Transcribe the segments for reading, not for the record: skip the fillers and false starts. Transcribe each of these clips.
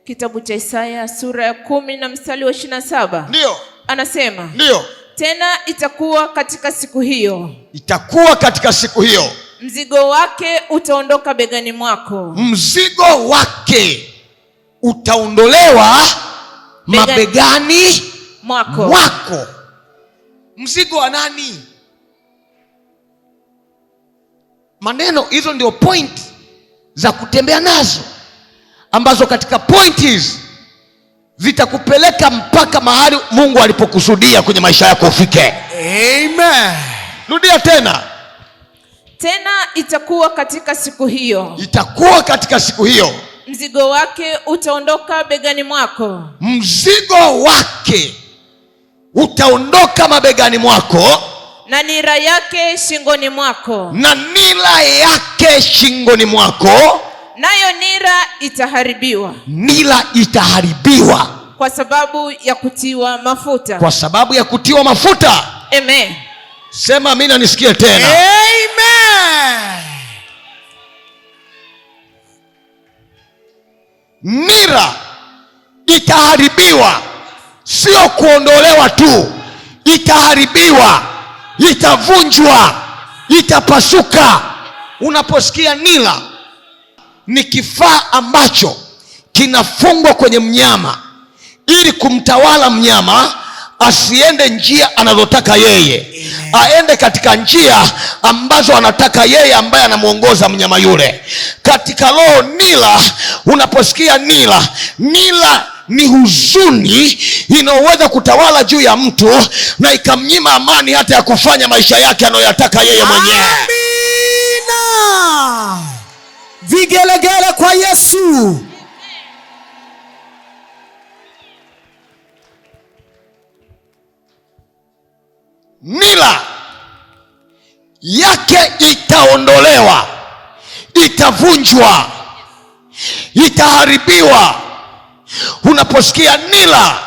Kitabu cha Isaya sura ya 10 na mstari wa 27. Ndio. Anasema. Ndio. Tena itakuwa katika siku hiyo. Itakuwa katika siku hiyo. Mzigo wake utaondoka begani mwako. Mzigo wake utaondolewa mabegani mwako. Mzigo wa nani? Maneno hizo ndio point za kutembea nazo, ambazo katika point hizi zitakupeleka mpaka mahali Mungu alipokusudia kwenye maisha yako ufike. Amen. Rudia tena. Tena itakuwa katika siku hiyo. Itakuwa katika siku hiyo. Mzigo wake utaondoka begani mwako. Mzigo wake utaondoka mabegani mwako. Na nira yake shingoni mwako. Na nira yake shingoni mwako. Nayo nira itaharibiwa. Nira itaharibiwa. Kwa sababu ya kutiwa mafuta. Kwa sababu ya kutiwa mafuta. Amen. Sema amina nisikie tena. Amen. Nira itaharibiwa, sio kuondolewa tu. Itaharibiwa, itavunjwa, itapasuka. Unaposikia nira, ni kifaa ambacho kinafungwa kwenye mnyama ili kumtawala mnyama asiende njia anazotaka yeye. Amen. Aende katika njia ambazo anataka yeye ambaye anamuongoza mnyama yule. Katika roho nira, unaposikia nira ni huzuni inayoweza kutawala juu ya mtu na ikamnyima amani hata ya kufanya maisha yake anayoyataka yeye mwenyewe. Amina. Vigelegele kwa Yesu. Nira yake itaondolewa, itavunjwa, itaharibiwa. Unaposikia nira,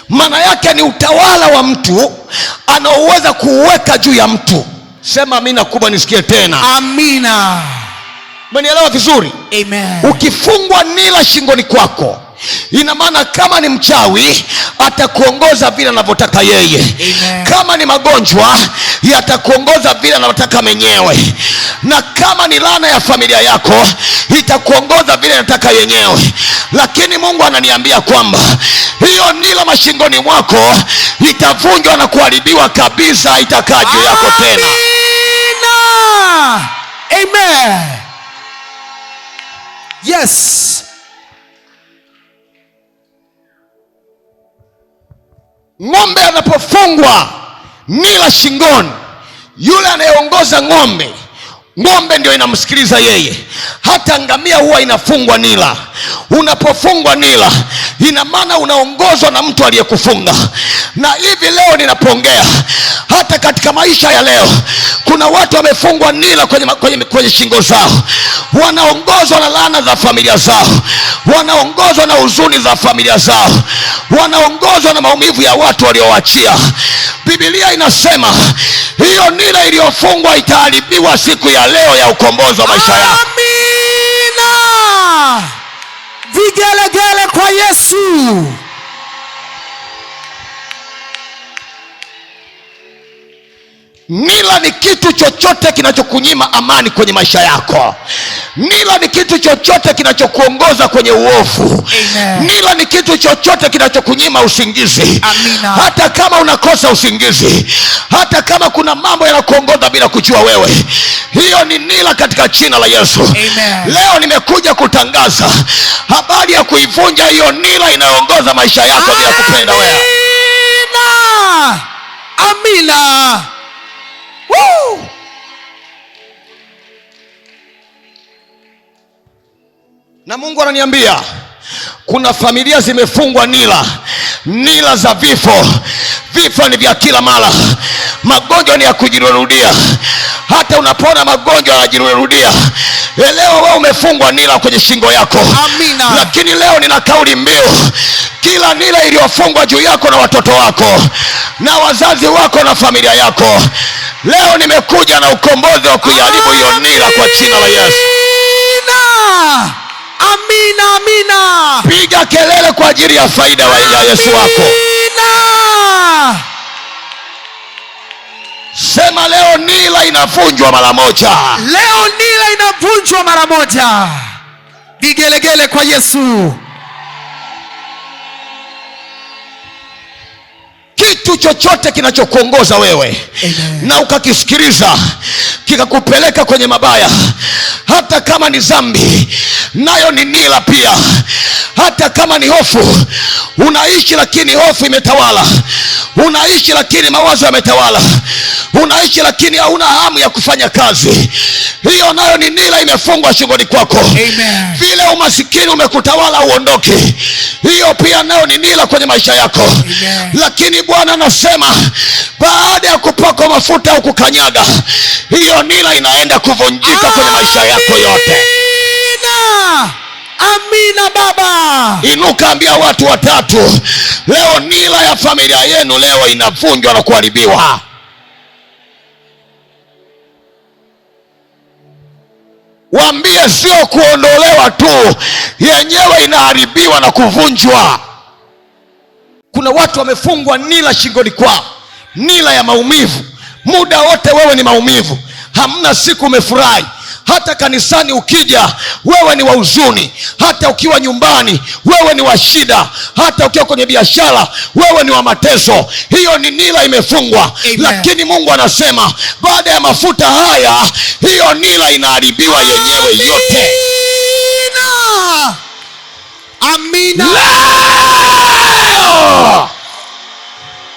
maana yake ni utawala wa mtu anaoweza kuuweka juu ya mtu. Sema amina kubwa nisikie tena. Amina. Umenielewa vizuri? Amen. Ukifungwa nira shingoni kwako, ina maana kama ni mchawi atakuongoza vile anavyotaka yeye. Amen. Kama ni magonjwa yatakuongoza vile anavyotaka mwenyewe, na kama ni laana ya familia yako itakuongoza vile anataka yenyewe. Lakini Mungu ananiambia kwamba hiyo nira mashingoni mwako itavunjwa na kuharibiwa kabisa, itakaa juu yako tena. Amina. Amen. Yes. Ng'ombe anapofungwa nira shingoni, yule anayeongoza ng'ombe ndio inamsikiliza yeye. Hata ngamia huwa inafungwa nira. Unapofungwa nira, ina maana unaongozwa na mtu aliyekufunga. Na hivi leo ninapoongea, hata katika maisha ya leo kuna watu wamefungwa nira kwenye shingo zao. Wanaongozwa na laana za familia zao, wanaongozwa na huzuni za familia zao, wanaongozwa na maumivu ya watu waliowaachia. Biblia inasema hiyo nira iliyofungwa itaharibiwa siku ya leo ya ukombozi wa maisha yako. Amina. Vigelegele kwa Yesu. Nira ni kitu chochote kinachokunyima amani kwenye maisha yako. Nira ni kitu chochote kinachokuongoza kwenye uovu. Amen. Nira ni kitu chochote kinachokunyima usingizi. Amina. Hata kama unakosa usingizi, hata kama kuna mambo yanakuongoza bila kujua wewe, hiyo ni nira katika jina la Yesu. Amen. Leo nimekuja kutangaza habari ya kuivunja hiyo nira inayoongoza maisha yako bila kupenda wewe. Amina. Amina. Woo! Na Mungu ananiambia kuna familia zimefungwa nira za vifo. Vifo ni vya kila mara, magonjwa ni ya kujirudia. Hata unapona magonjwa yanajirudia. Leo wewe umefungwa nira kwenye shingo yako. Amina. Lakini leo nina kauli mbiu, kila nira iliyofungwa juu yako na watoto wako na wazazi wako na familia yako, leo nimekuja na ukombozi wa kuiharibu hiyo nira kwa jina la Yesu. Amina, amina. Piga kelele kwa ajili ya faida ya Yesu wako. Amina. Sema leo nila inavunjwa mara moja. Leo nila inavunjwa mara moja. Vigelegele kwa Yesu. Kitu chochote kinachokuongoza wewe, amen, na ukakisikiliza kikakupeleka kwenye mabaya, hata kama ni dhambi, nayo ni nila pia. Hata kama ni hofu, unaishi lakini hofu imetawala, unaishi lakini mawazo yametawala, unaishi lakini hauna hamu ya kufanya kazi, hiyo nayo ni nila imefungwa shingoni kwako. Amen. Vile umasikini umekutawala uondoke, hiyo pia nayo ni nila kwenye maisha yako. Amen. Lakini Bwana anasema baada ya kupakwa mafuta au kukanyaga, hiyo nila inaenda kuvunjika kwenye maisha yako yote. Amina baba. Inuka, ambia watu watatu, leo nila ya familia yenu leo inavunjwa na kuharibiwa. Waambie sio kuondolewa tu, yenyewe inaharibiwa na kuvunjwa. Kuna watu wamefungwa nila shingoni kwao, nila ya maumivu. Muda wote wewe ni maumivu, hamna siku umefurahi. Hata kanisani ukija wewe ni wa huzuni, hata ukiwa nyumbani wewe ni wa shida, hata ukiwa kwenye biashara wewe ni wa mateso. Hiyo ni nila imefungwa. Amen. Lakini Mungu anasema baada ya mafuta haya, hiyo nila inaharibiwa yenyewe yote. Amina. Leo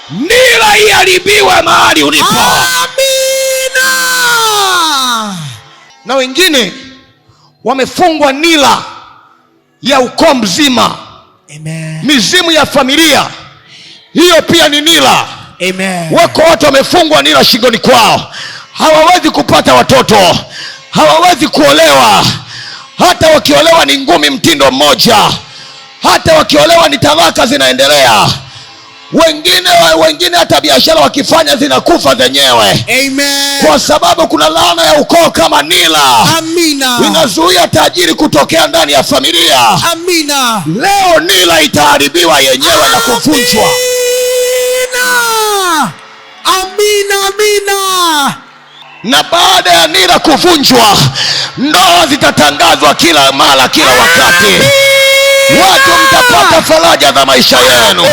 nila iharibiwe mahali ulipo. Amina. Na wengine wamefungwa nila ya ukoo mzima. Amen. Mizimu ya familia, hiyo pia ni nila. Amen. Wako watu wamefungwa nila shingoni kwao, hawawezi kupata watoto, hawawezi kuolewa. Hata wakiolewa ni ngumi mtindo mmoja, hata wakiolewa ni talaka zinaendelea. Wengine hata biashara wakifanya zinakufa zenyewe. Amen. Kwa sababu kuna laana ya ukoo kama nila. Amina. Inazuia tajiri kutokea ndani ya familia. Amina. Leo nila itaharibiwa yenyewe na kuvunjwa. Amina, amina. Na baada ya nila kuvunjwa, ndoa zitatangazwa kila mara, kila wakati. Watu mtapata faraja za maisha yenu.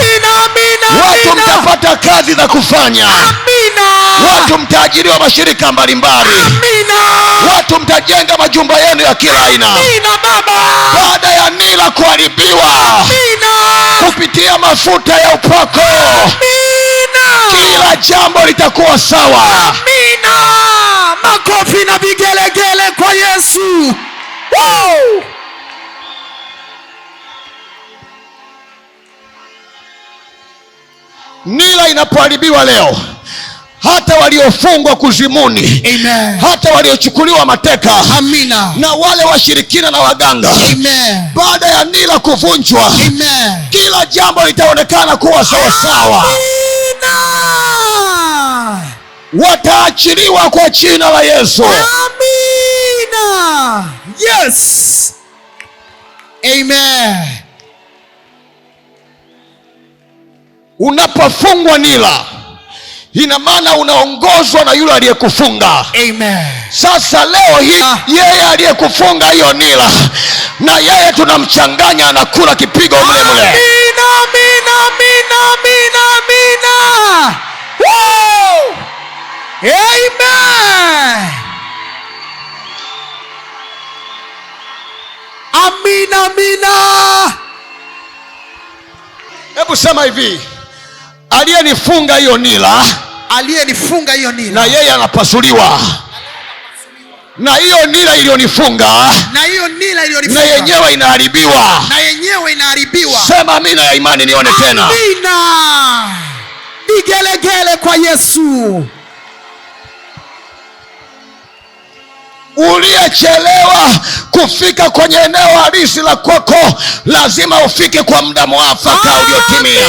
Watu mtapata kazi za kufanya. Amina. Watu mtaajiriwa mashirika mbalimbali. Watu mtajenga majumba yenu ya kila aina. Baada ya nila kuharibiwa kupitia mafuta ya upako, kila jambo litakuwa sawa. Amina. Makofi na vigelegele kwa Yesu. Wow. Nila inapoharibiwa leo, hata waliofungwa kuzimuni, amen, hata waliochukuliwa mateka, amina, na wale washirikina na waganga, amen, baada ya nila kuvunjwa, amen, kila jambo litaonekana kuwa sawa sawa. Amina. Wataachiliwa kwa jina la Yesu. Amina. Yes. Amen. Unapofungwa nila, ina maana unaongozwa na yule aliyekufunga. Amen. Sasa leo hii yeye aliyekufunga hiyo nila, na yeye tunamchanganya, anakula kipigo mle mle. Amina, amina, amina, amina, amina. Woo! Amen. Amina, amina. Hebu sema hivi, aliyenifunga hiyo nila, aliyenifunga hiyo nila, na yeye anapasuliwa. Na hiyo nila iliyonifunga, na hiyo nila iliyonifunga, na yenyewe inaharibiwa. na yenyewe inaharibiwa. Sema amina ya imani nione tena. Amina. Vigelegele kwa Yesu. Uliyechelewa kufika kwenye eneo halisi la kwako, lazima ufike kwa muda mwafaka uliotimia.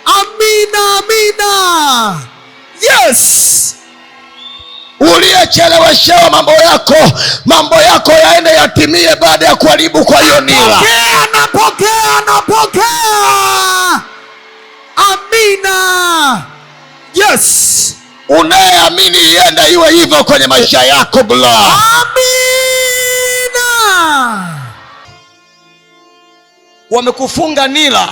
Amina, amina. Yes. uliyecheleweshewa mambo yako yaende yatimie baada ya kuharibu kwa hiyo nila. Napokea. Amina. Yes. Unayeamini iende iwe hivyo kwenye maisha yako. Glory. Amina. Wamekufunga nila,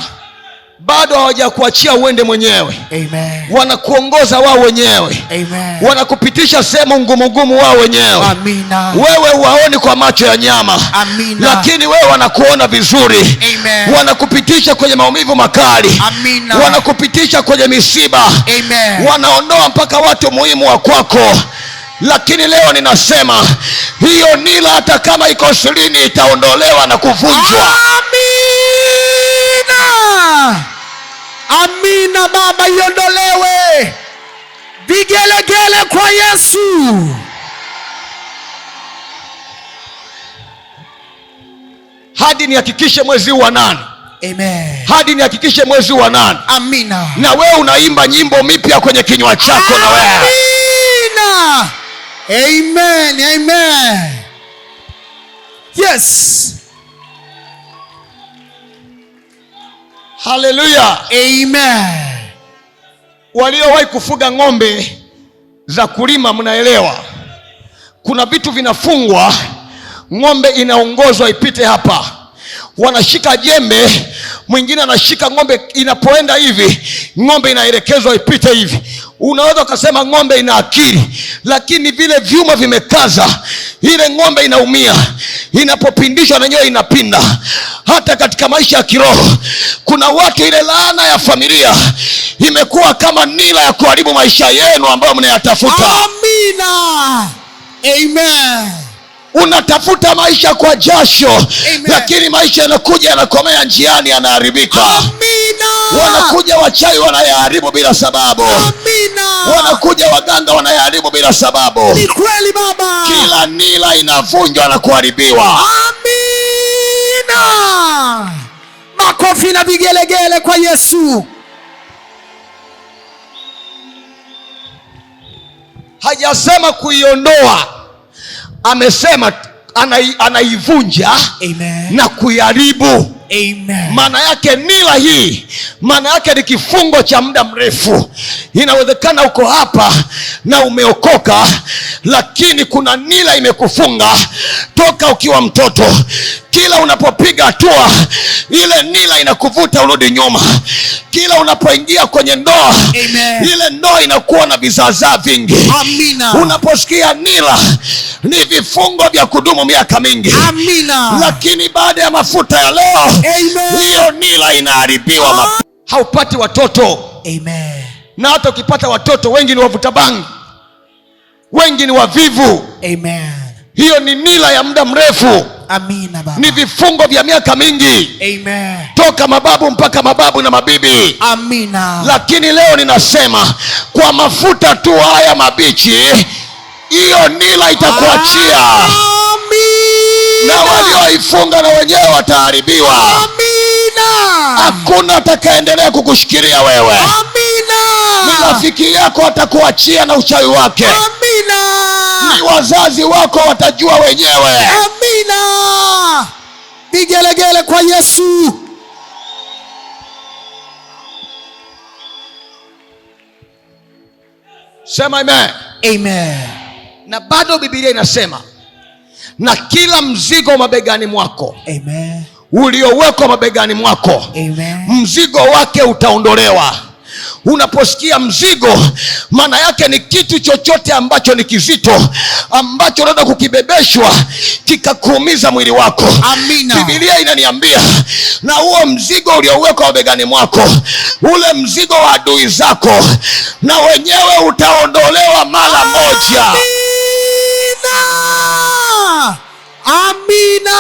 bado hawajakuachia uende mwenyewe. Amen. Wanakuongoza wao wenyewe. Amen. Wanakupitisha sehemu ngumu wao wenyewe. Amina. Wewe huwaoni kwa macho ya nyama. Amina. Lakini wewe wanakuona vizuri. Amen. Wanakupitisha kwenye maumivu makali. Amina. Wanakupitisha kwenye misiba. Amen. Wanaondoa mpaka watu muhimu wa kwako. Lakini leo ninasema hiyo nila hata kama iko sirini itaondolewa na kuvunjwa. Amina Baba, iondolewe. Vigelegele kwa Yesu. Hadi nihakikishe mwezi wa 8. Amen. Hadi nihakikishe mwezi wa 8. Amina. Na wewe unaimba nyimbo mpya kwenye kinywa chako. Na wewe. Amina. Amen. Yes. Haleluya. Amen. Waliowahi kufuga ng'ombe za kulima, mnaelewa kuna vitu vinafungwa, ng'ombe inaongozwa ipite hapa, wanashika jembe, mwingine anashika ng'ombe, inapoenda hivi ng'ombe inaelekezwa ipite hivi. Unaweza ukasema ng'ombe ina akili, lakini vile vyuma vimekaza, ile ng'ombe inaumia, inapopindishwa na nyewe inapinda. Hata katika maisha ya kiroho kuna watu, ile laana ya familia imekuwa kama nila ya kuharibu maisha yenu ambayo mnayatafuta. Amina. Amen. Unatafuta maisha kwa jasho. Amen. Lakini maisha yanakuja yanakomea njiani, yanaharibika. Amina. Wanakuja wachawi wanayaharibu bila sababu. Amina. Wanakuja waganga wanayaharibu bila sababu. Ni kweli Baba. Kila nila inavunjwa na kuharibiwa. Amina. Makofi na vigelegele kwa Yesu. Hajasema kuiondoa, amesema anaivunja. Amen. Na kuiharibu. Amen. Maana yake nila hii, maana yake ni kifungo cha muda mrefu. Inawezekana uko hapa na umeokoka, lakini kuna nila imekufunga toka ukiwa mtoto. Kila unapopiga hatua, ile nila inakuvuta urudi nyuma. Kila unapoingia kwenye ndoa, amen, ile ndoa inakuwa na vizaazaa vingi. Amina. Unaposikia nila, ni vifungo vya kudumu miaka mingi. Amina. Lakini baada ya mafuta ya leo, amen, hiyo nila inaharibiwa. Haupati watoto. Amen. Na hata ukipata watoto, wengi ni wavuta bangi, wengi ni wavivu. Amen. Hiyo ni nila ya muda mrefu. Amina Baba. Ni vifungo vya miaka mingi. Amen. Toka mababu mpaka mababu na mabibi. Amina. Lakini leo ninasema kwa mafuta tu haya mabichi, hiyo nila itakuachia. Amina. Na walioifunga na wenyewe wataharibiwa. Amina. Hakuna atakaendelea kukushikilia wewe. Amina. Ni rafiki yako atakuachia na uchawi wake. Amina. Ni wazazi wako watajua wenyewe. Amina. Vigelegele kwa Yesu. Sema amen. Amen. Na bado Biblia inasema, na kila mzigo mabegani mwako, amen, uliowekwa mabegani mwako, amen, mzigo wake utaondolewa. Unaposikia mzigo, maana yake ni kitu chochote ambacho ni kizito, ambacho unaweza kukibebeshwa kikakuumiza mwili wako. Amina. Biblia inaniambia, na huo mzigo uliowekwa mabegani mwako, ule mzigo wa adui zako, na wenyewe utaondolewa mara moja. Amina. Amina.